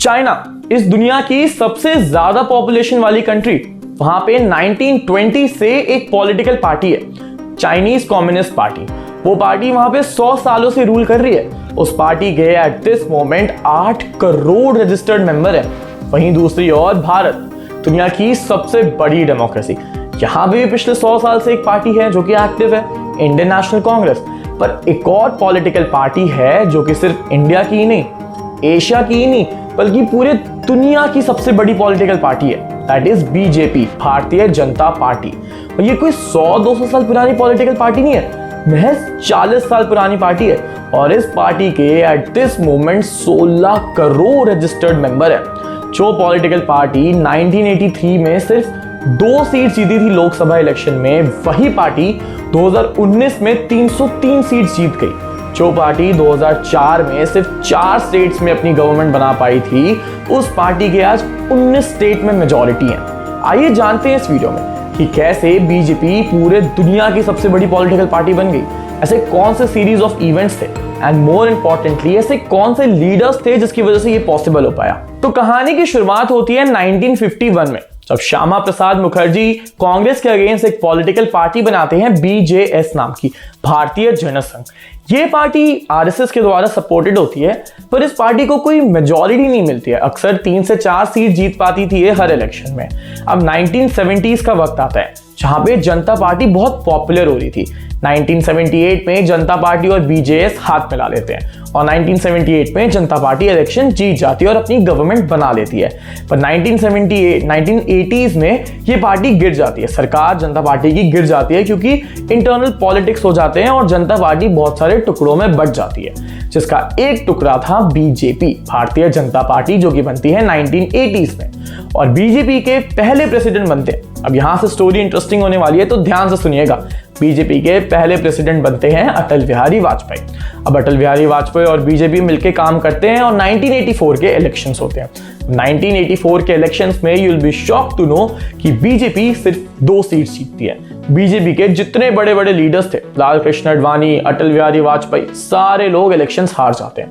China इस दुनिया की सबसे ज्यादा पॉपुलेशन वाली कंट्री। वहां पे 1920 से एक पॉलिटिकल पार्टी है, चाइनीज कम्युनिस्ट पार्टी। वो पार्टी वहां पे 100 सालों से रूल कर रही है। उस पार्टी के at this moment 8 crore registered member है। वहीं दूसरी ओर भारत, दुनिया की सबसे बड़ी डेमोक्रेसी। यहाँ भी पिछले 100 साल से एक पार्टी है जो कि एक्टिव है, इंडियन नेशनल कांग्रेस। पर एक और पॉलिटिकल पार्टी है जो कि सिर्फ इंडिया की ही नहीं, एशिया की ही नहीं, बल्कि पूरे दुनिया की सबसे बड़ी पॉलिटिकल पार्टी है, that is BJP, Bharatiya Janata party. और ये कोई 100-200 साल पुरानी पॉलिटिकल पार्टी नहीं है, महज 40 साल पुरानी पार्टी है। और इस पार्टी के at this moment 16 crore registered member है। जो पॉलिटिकल पार्टी 1983 में सिर्फ 2 सीट जीती थी लोकसभा इलेक्शन में, वही पार्टी 2019 में 303 सीट जीत गई। जो पार्टी 2004 में सिर्फ 4 स्टेट्स में अपनी गवर्नमेंट बना पाई थी, उस पार्टी के आज 19 स्टेट में मेजॉरिटी है। आइए जानते हैं इस वीडियो में कि कैसे बीजेपी पूरे दुनिया की सबसे बड़ी पॉलिटिकल पार्टी बन गई। ऐसे कौन से सीरीज ऑफ इवेंट्स थे एंड मोर इंपॉर्टेंटली ऐसे कौन से लीडर्स थे जिसकी वजह से ये पॉसिबल हो पाया। तो कहानी की शुरुआत होती है 1951 में, जब श्यामा प्रसाद मुखर्जी कांग्रेस के अगेंस्ट एक पॉलिटिकल पार्टी बनाते हैं, बीजेएस नाम की, भारतीय जनसंघ। ये पार्टी आरएसएस के द्वारा सपोर्टेड होती है, पर इस पार्टी को कोई मेजॉरिटी नहीं मिलती है। अक्सर 3 से 4 सीट जीत पाती थी ये हर इलेक्शन में। अब 1970s का वक्त आता है जहां पे जनता पार्टी बहुत पॉपुलर हो रही थी। 1978 में जनता पार्टी और बीजेएस हाथ मिला लेते हैं और 1978 में जनता पार्टी इलेक्शन जीत जाती है और अपनी गवर्नमेंट बना लेती है। पर 1980s में ये पार्टी गिर जाती है, सरकार जनता पार्टी की गिर जाती है, क्योंकि इंटरनल पॉलिटिक्स हो जाते हैं और जनता पार्टी बहुत सारे टुकड़ों में बंट जाती है, जिसका एक टुकड़ा था बीजेपी, भारतीय जनता पार्टी, जो कि बनती है 1980s में। और बीजेपी के पहले प्रेसिडेंट बनते हैं, अब यहां से स्टोरी इंटरेस्टिंग होने वाली है तो ध्यान से सुनिएगा। बीजेपी के पहले प्रेसिडेंट बनते हैं अटल बिहारी वाजपेयी। अब अटल बिहारी वाजपेयी और बीजेपी मिलकर काम करते हैं और 1984 के इलेक्शंस होते हैं। 1984 के इलेक्शंस में you will be shocked to know कि बीजेपी सिर्फ 2 सीट जीतती है। बीजेपी के जितने बड़े बड़े लीडर्स थे, लाल कृष्ण आडवाणी, अटल बिहारी वाजपेयी, सारे लोग इलेक्शंस हार जाते हैं।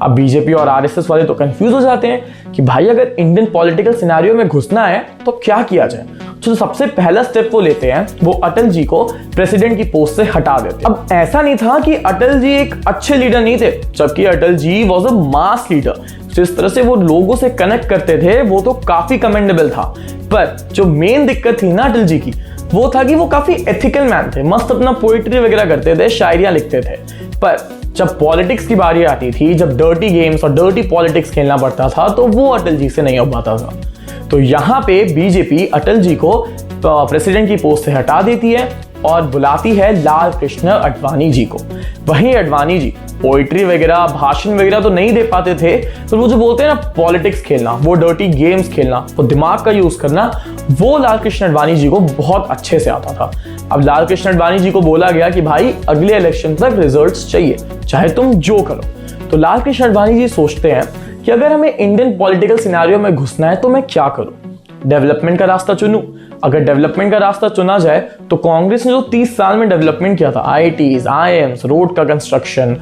अब बीजेपी और आरएसएस वाले तो कंफ्यूज हो जाते हैं कि भाई अगर इंडियन पॉलिटिकल सिनेरियो में घुसना है तो क्या किया जाए। तो सबसे पहला स्टेप वो लेते हैं, वो अटल जी को प्रेसिडेंट की पोस्ट से हटा देते हैं। अब ऐसा नहीं था कि अटल जी एक अच्छे लीडर नहीं थे, जबकि Atal ji was a mass leader. जिस तरह से वो लोगों से कनेक्ट करते थे वो तो काफी कमेंडेबल था। पर जो मेन दिक्कत थी ना अटल जी की, वो था कि वो काफी एथिकल मैन थे, मस्त अपना पोइट्री वगैरह करते थे, शायरियां लिखते थे। पर जब पॉलिटिक्स की बारी आती थी, जब डर्टी गेम्स और डर्टी पॉलिटिक्स खेलना पड़ता था, तो वो अटल जी से नहीं हो पाता था। तो यहाँ पे बीजेपी अटल जी को प्रेसिडेंट की पोस्ट से हटा देती है और बुलाती है लाल कृष्ण आडवाणी जी को। वहीं आडवाणी जी पोइट्री वगैरह, भाषण वगैरह तो नहीं दे पाते थे, तो वो जो बोलते हैं ना पॉलिटिक्स खेलना, वो डर्टी गेम्स खेलना, वो दिमाग का यूज करना, वो लाल कृष्ण आडवाणी जी को बहुत अच्छे से आता था। अब लाल कृष्ण आडवाणी जी को बोला गया कि भाई अगले इलेक्शन तक रिजल्ट्स चाहिए, चाहे तुम जो करो। तो लाल कृष्ण आडवाणी जी सोचते हैं कि अगर हमें इंडियन पॉलिटिकल सिनेरियो में घुसना है तो मैं क्या करूं, डेवलपमेंट का रास्ता चुनूं। अगर डेवलपमेंट का रास्ता चुना जाए तो कांग्रेस ने जो 30 साल में डेवलपमेंट किया था, आईआईटीज, आईआईएम्स, रोड का construction,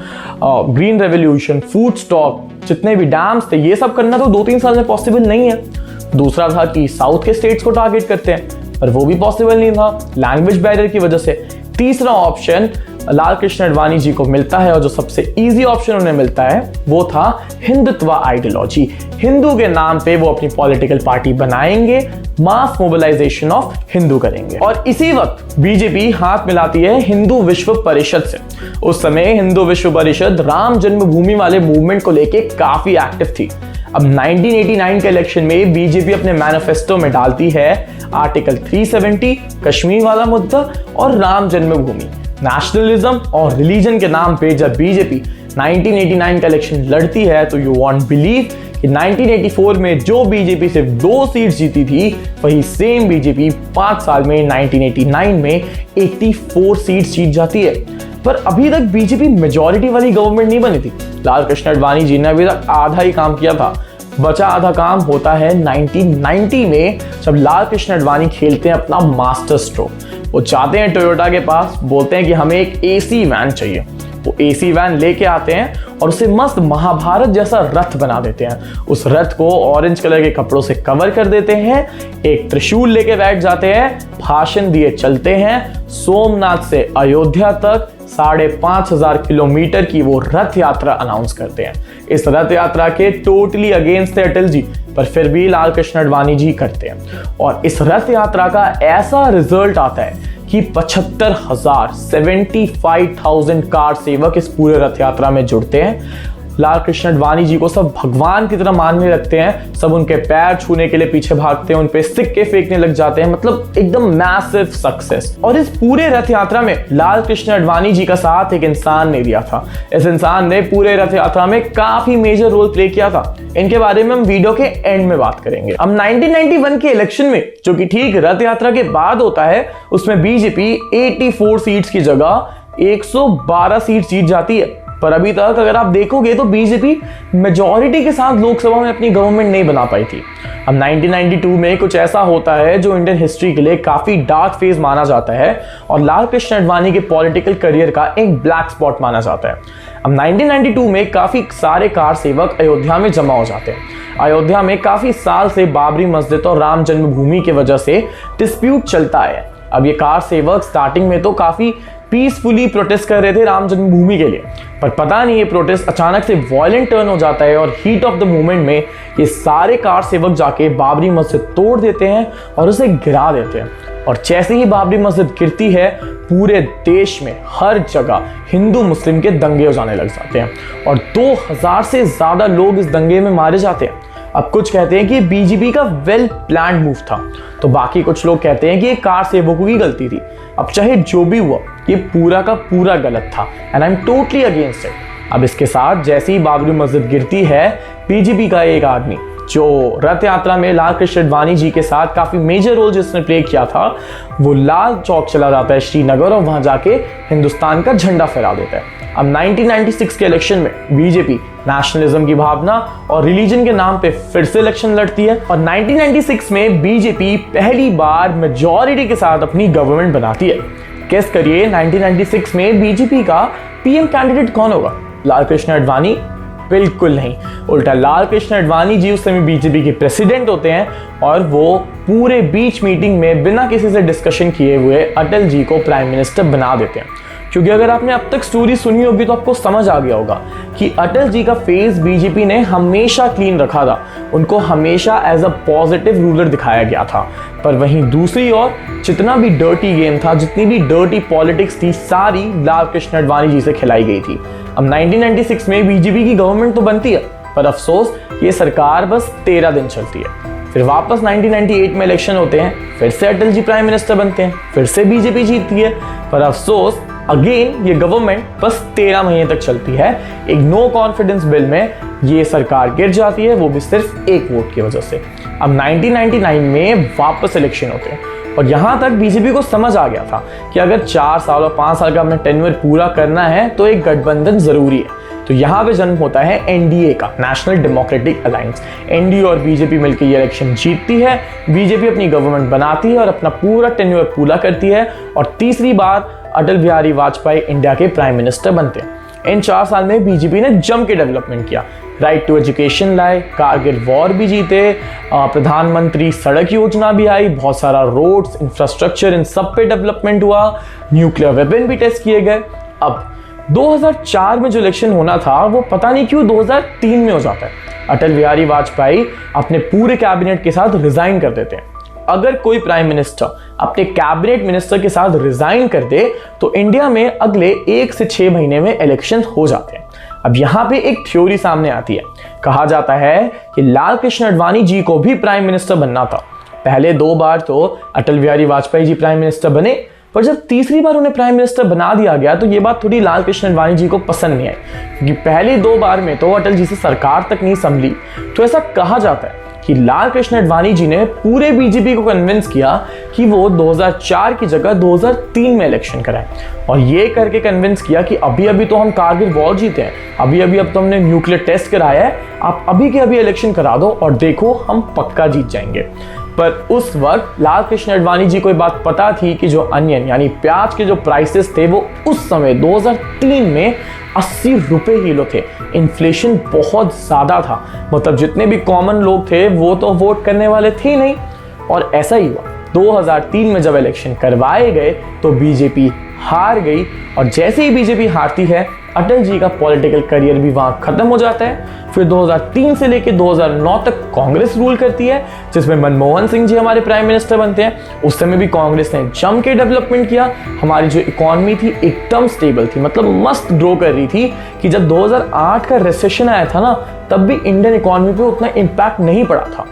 green revolution, food stock, जितने भी डैम्स थे, ये सब करना तो 2-3 साल में पॉसिबल नहीं है। दूसरा था कि साउथ के स्टेट्स को टारगेट करते हैं, पर वो भी पॉसिबल नहीं था लैंग्वेज बैरियर की वजह से। तीसरा ऑप्शन लाल कृष्ण आडवाणी जी को मिलता है और जो सबसे इजी ऑप्शन उन्हें मिलता है वो था हिंदुत्व आइडियोलॉजी। हिंदू के नाम पे वो अपनी पॉलिटिकल पार्टी बनाएंगे, मास मोबिलाइजेशन ऑफ हिंदू करेंगे। और इसी वक्त बीजेपी हाथ मिलाती है हिंदू विश्व परिषद से। उस समय हिंदू विश्व परिषद राम जन्मभूमि वाले मूवमेंट को लेके काफी एक्टिव थी। अब 1989 के इलेक्शन में बीजेपी अपने मैनिफेस्टो में डालती है आर्टिकल 370, कश्मीर वाला मुद्दा और राम जन्मभूमि। नेशनलिज्म और रिलीजन के नाम पे जब बीजेपी 1989 का इलेक्शन लड़ती है तो यू वॉन्ट बिलीव कि 1984 में जो बीजेपी सिर्फ 2 सीट जीती थी, वही सेम बीजेपी 5 साल में 1989 में 84 सीट जीत जाती है। पर अभी तक बीजेपी मेजॉरिटी वाली गवर्नमेंट नहीं बनी थी। लाल कृष्ण आडवाणी जी ने अभी तक आधा ही काम किया था, बचा आधा काम होता है 1990 में, जब लाल कृष्ण आडवाणी खेलते हैं अपना मास्टर स्ट्रोक। वो जाते हैं टोयोटा के पास, बोलते हैं कि हमें एक एसी वैन चाहिए। वो एसी वैन लेके आते हैं और उसे मस्त महाभारत जैसा रथ बना देते हैं। उस रथ को ऑरेंज कलर के कपड़ों से कवर कर देते हैं, एक त्रिशूल लेके बैठ जाते हैं, भाषण दिए चलते हैं। सोमनाथ से अयोध्या तक 5,500 किलोमीटर की वो रथ यात्रा अनाउंस करते हैं। इस रथ यात्रा के टोटली अगेंस्ट थे अटल जी, पर फिर भी लाल कृष्ण आडवाणी जी करते हैं और इस रथ यात्रा का ऐसा रिजल्ट आता है कि 75,000 कार सेवक इस पूरे रथ यात्रा में जुड़ते हैं। लाल कृष्ण आडवाणी जी को सब भगवान की तरह मानने लगते हैं, सब उनके पैर छूने के लिए पीछे भागते हैं, उन पे सिक्के फेंकने लग जाते हैं। मतलब एकदम मैसिव सक्सेस। और इस पूरे रथ यात्रा में लाल कृष्ण आडवाणी जी का साथ एक इंसान ने दिया था। इस इंसान ने पूरे रथ यात्रा में काफी मेजर रोल प्ले किया था। इनके बारे में हम वीडियो के एंड में बात करेंगे। अब 1991 के इलेक्शन में, जो कि ठीक रथ यात्रा के बाद होता है, उसमें बीजेपी 84 सीट्स की जगह 112 सीट जीत जाती है। पर अभी तक अगर आप देखोगे तो बीजेपी मेजॉरिटी के साथ लोकसभा में अपनी गवर्नमेंट नहीं बना पाई थी। अब 1992 में कुछ ऐसा होता है जो इंडियन हिस्ट्री के लिए काफी डार्क फेज माना जाता है और लाल कृष्ण आडवाणी के पॉलिटिकल करियर का एक ब्लैक स्पॉट माना जाता है। अब 1992 में काफी सारे कार सेवक अयोध्या में जमा हो जाते हैं। अयोध्या में काफी साल से बाबरी मस्जिद और राम जन्मभूमि की वजह से डिस्प्यूट चलता है। अब ये कार सेवक स्टार्टिंग में तो काफी पीसफुली प्रोटेस्ट कर रहे थे राम जन्मभूमि के लिए, पर पता नहीं ये प्रोटेस्ट अचानक से वायलेंट टर्न हो जाता है और हीट ऑफ द मोमेंट में ये सारे कार सेवक जाके बाबरी मस्जिद तोड़ देते हैं और उसे गिरा देते हैं। और जैसे ही बाबरी मस्जिद गिरती है, पूरे देश में हर जगह हिंदू मुस्लिम के दंगे हो जाने लग जाते हैं और 2000 से ज्यादा लोग इस दंगे में मारे जाते हैं। अब कुछ कहते हैं कि बीजेपी का वेल प्लान्ड मूव था, तो बाकी कुछ लोग कहते हैं कि ये कार सेवकों की गलती थी। अब चाहे जो भी हुआ, ये पूरा का पूरा गलत था and I am totally against it. अब इसके साथ जैसे ही बाबरी मस्जिद गिरती है, बीजेपी का एक आदमी जो रथ यात्रा में लाल कृष्ण आडवाणी जी के साथ काफी मेजर रोल जिसने प्ले किया था, वो लाल चौक चला जाता है श्रीनगर और वहां जाके हिंदुस्तान का झंडा फहरा देता है। अब 1996 के इलेक्शन में बीजेपी नेशनलिज्म की भावना और रिलीजन के नाम पे फिर से इलेक्शन लड़ती है और 1996 में बीजेपी पहली बार मेजॉरिटी के साथ अपनी गवर्नमेंट बनाती है। गेस करिए 1996 में बीजेपी का पीएम कैंडिडेट कौन होगा? लाल कृष्ण आडवाणी? बिल्कुल नहीं, उल्टा लाल कृष्ण आडवाणी जी उस समय बीजेपी के प्रेसिडेंट होते हैं और वो पूरे बीच मीटिंग में बिना किसी से डिस्कशन किए हुए अटल जी को प्राइम मिनिस्टर बना देते हैं। क्योंकि अगर आपने अब तक स्टोरी सुनी होगी तो आपको समझ आ गया होगा कि अटल जी का फेस बीजेपी ने हमेशा क्लीन रखा था, उनको हमेशा एज अ पॉजिटिव रूलर दिखाया गया था। पर वहीं दूसरी ओर जितना भी डर्टी गेम था, जितनी भी डर्टी पॉलिटिक्स थी, सारी लाल कृष्ण आडवाणी जी से खिलाई गई थी। अब 1996 में बीजेपी की गवर्नमेंट तो बनती है, पर अफसोस ये सरकार बस 13 दिन चलती है। फिर वापस 1998 में इलेक्शन होते हैं, फिर से अटल जी प्राइम मिनिस्टर बनते हैं, फिर से बीजेपी जीतती है, पर अफसोस अगेन ये गवर्नमेंट बस 13 महीने तक चलती है। एक नो कॉन्फिडेंस बिल में ये सरकार गिर जाती है, वो भी सिर्फ एक वोट की वजह से। अब 1999 में वापस इलेक्शन होते हैं और यहां तक बीजेपी को समझ आ गया था कि अगर 4 साल और 5 साल का अपना टेन्योर पूरा करना है तो एक गठबंधन जरूरी है। तो यहाँ पे जन्म होता है एनडीए का, नेशनल डेमोक्रेटिक अलायंस। एनडीए और बीजेपी मिलकर ये इलेक्शन जीतती है, बीजेपी अपनी गवर्नमेंट बनाती है और अपना पूरा टेन्योर पूरा करती है और तीसरी बार अटल बिहारी वाजपेयी इंडिया के प्राइम मिनिस्टर बनते हैं। इन 4 साल में बीजेपी ने जम के डेवलपमेंट किया, राइट टू एजुकेशन लाए, कारगिल वॉर भी जीते, प्रधानमंत्री सड़क योजना भी आई, बहुत सारा रोड्स, इंफ्रास्ट्रक्चर, इन सब पे डेवलपमेंट हुआ, न्यूक्लियर वेपन भी टेस्ट किए गए। अब 2004 में जो इलेक्शन होना था वो पता नहीं क्यों 2003 में हो जाता है। अटल बिहारी वाजपेयी अपने पूरे कैबिनेट के साथ रिजाइन कर देते हैं। अगर कोई प्राइम मिनिस्टर अपने कैबिनेट मिनिस्टर के साथ रिजाइन कर दे तो इंडिया में अगले 1 से 6 महीने में इलेक्शन हो जाते हैं। अब यहाँ पे एक थ्योरी सामने आती है, कहा जाता है कि लाल कृष्ण आडवाणी जी को भी प्राइम मिनिस्टर बनना था। पहले 2 बार तो अटल बिहारी वाजपेयी जी प्राइम मिनिस्टर बने, पर जब तीसरी बार उन्हें प्राइम मिनिस्टर बना दिया गया तो ये बात थोड़ी लाल कृष्ण आडवाणी जी को पसंद नहीं आई, क्योंकि पहली 2 बार में तो अटल जी से सरकार तक नहीं संभली। तो ऐसा कहा जाता है कि लाल कृष्ण आडवाणी जी ने पूरे बीजेपी को कन्विंस किया कि वो 2004 की जगह 2003 में इलेक्शन कराएं और ये करके कन्विंस किया कि अभी अभी तो हम कारगिल वॉर जीते हैं, अभी अभी अब तो हमने न्यूक्लियर टेस्ट कराया है, आप अभी के अभी इलेक्शन करा दो और देखो हम पक्का जीत जाएंगे। पर उस वक्त लाल कृष्ण आडवाणी जी को ये बात पता थी कि जो अनियन यानी प्याज के जो प्राइसेस थे वो उस समय 2003 में 80 रुपए किलो थे। इन्फ्लेशन बहुत ज़्यादा था, मतलब जितने भी कॉमन लोग थे वो तो वोट करने वाले थे नहीं। और ऐसा ही हुआ, 2003 में जब इलेक्शन करवाए गए तो बीजेपी हार गई। और जैसे ही बीजेपी हारती है, अटल जी का पॉलिटिकल करियर भी वहां खत्म हो जाता है। फिर 2003 से लेकर 2009 तक कांग्रेस रूल करती है, जिसमें मनमोहन सिंह जी हमारे प्राइम मिनिस्टर बनते हैं। उस समय भी कांग्रेस ने जम के डेवलपमेंट किया। हमारी जो इकोनॉमी थी एकदम स्टेबल थी, मतलब मस्त ग्रो कर रही थी कि जब 2008 का रिसेशन आया था ना, तब भी इंडियन इकोनॉमी पे उतना इम्पैक्ट नहीं पड़ा था।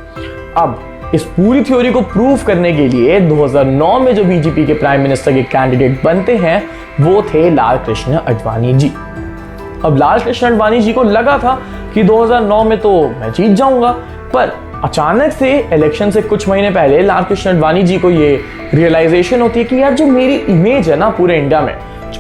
अब इस पूरी थ्योरी को प्रूव करने के लिए 2009 में जो बीजेपी के प्राइम मिनिस्टर के कैंडिडेट बनते हैं वो थे लाल कृष्ण आडवाणी जी। अब लाल कृष्ण आडवाणी जी को लगा था कि 2009 में तो मैं जीत जाऊंगा, पर अचानक से इलेक्शन से कुछ महीने पहले लाल कृष्ण आडवाणी जी को ये रियलाइजेशन होती है कि यार जो मेरी इमेज है ना पूरे इंडिया में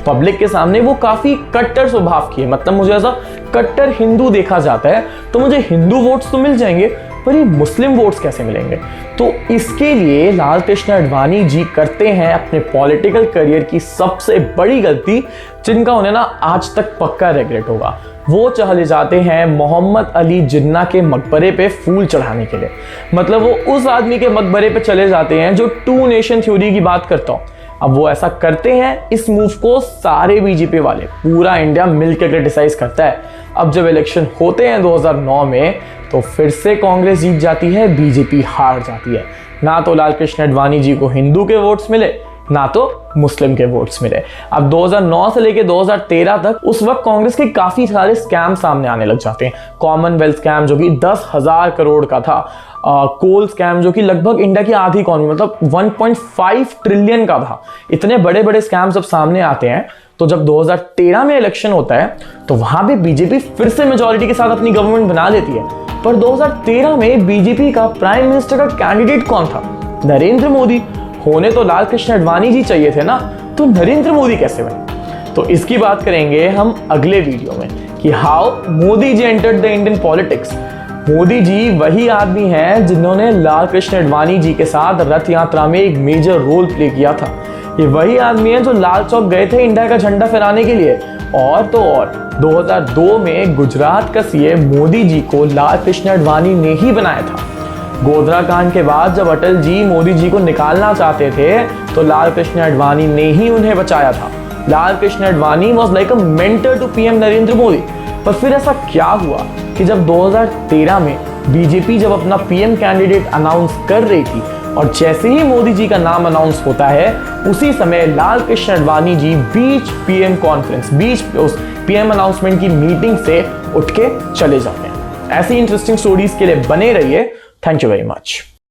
पब्लिक के सामने, वो काफी कट्टर स्वभाव की है। मतलब मुझे ऐसा कट्टर हिंदू देखा जाता है, तो मुझे हिंदू वोट्स तो मिल जाएंगे, पर ये मुस्लिम वोट्स कैसे मिलेंगे। तो इसके लिए लाल कृष्ण आडवाणी जी करते हैं अपने पॉलिटिकल करियर की सबसे बड़ी गलती, जिनका उन्हें ना आज तक पक्का रिग्रेट होगा। वो चले जाते हैं मोहम्मद अली जिन्ना के मकबरे पे फूल चढ़ाने के लिए। मतलब वो उस आदमी के मकबरे पे चले जाते हैं जो टू नेशन थ्योरी की बात करता हूँ। अब वो ऐसा करते हैं, इस मूव को सारे बीजेपी वाले, पूरा इंडिया मिलकर क्रिटिसाइज करता है। अब जब इलेक्शन होते हैं 2009 में, तो फिर से कांग्रेस जीत जाती है, बीजेपी हार जाती है। ना तो लाल कृष्ण आडवाणी जी को हिंदू के वोट्स मिले, ना तो मुस्लिम के वोट्स मिले। अब 2009 से लेके 2013 तक उस वक्त कांग्रेस के काफी सारे स्कैम सामने आने लग जाते हैं। कॉमनवेल्थ स्कैम जो कि 10,000 करोड़ का था, कोल स्कैम जो कि लगभग इंडिया की आधी इकोनॉमी मतलब 1.5 ट्रिलियन का था। इतने बड़े बड़े स्कैम जब सामने आते हैं, तो जब 2013 में इलेक्शन होता है तो वहां भी बीजेपी फिर से मेजॉरिटी के साथ अपनी गवर्नमेंट बना लेती है। पर 2013 में बीजेपी का प्राइम मिनिस्टर का कैंडिडेट कौन था? नरेंद्र मोदी। होने तो लाल कृष्ण आडवाणी जी चाहिए थे ना, तो नरेंद्र मोदी कैसे बने? तो इसकी बात करेंगे हम अगले वीडियो में कि how Modi ji entered the Indian politics. Modi ji वही आदमी हैं जिन्होंने लाल कृष्ण आडवाणी जी के साथ रथ यात्रा में एक मेजर रोल प्ले किया था। ये वही आदमी हैं जो लाल चौक गए थे इंडिया का झंडा फहराने के लिए। और तो और 2002 में गुजरात का सीएम मोदी जी को लाल कृष्ण आडवाणी ने ही बनाया था। गोधरा कांड के बाद जब अटल जी मोदी जी को निकालना चाहते थे, तो लाल कृष्ण आडवाणी ने ही उन्हें बचाया था। Lal Krishna Advani was like a mentor to PM Narendra Modi. पर फिर ऐसा क्या हुआ कि जब 2013 में बीजेपी जब अपना पीएम कैंडिडेट अनाउंस कर रही थी, और जैसे ही मोदी जी का नाम अनाउंस होता है, उसी समय लाल कृष्ण आडवाणी जी बीच पीएम कॉन्फ्रेंस, बीच उस पीएम अनाउंसमेंट की मीटिंग से उठ के चले जाते हैं। ऐसी इंटरेस्टिंग स्टोरीज के लिए बने रहिए। Thank you very much.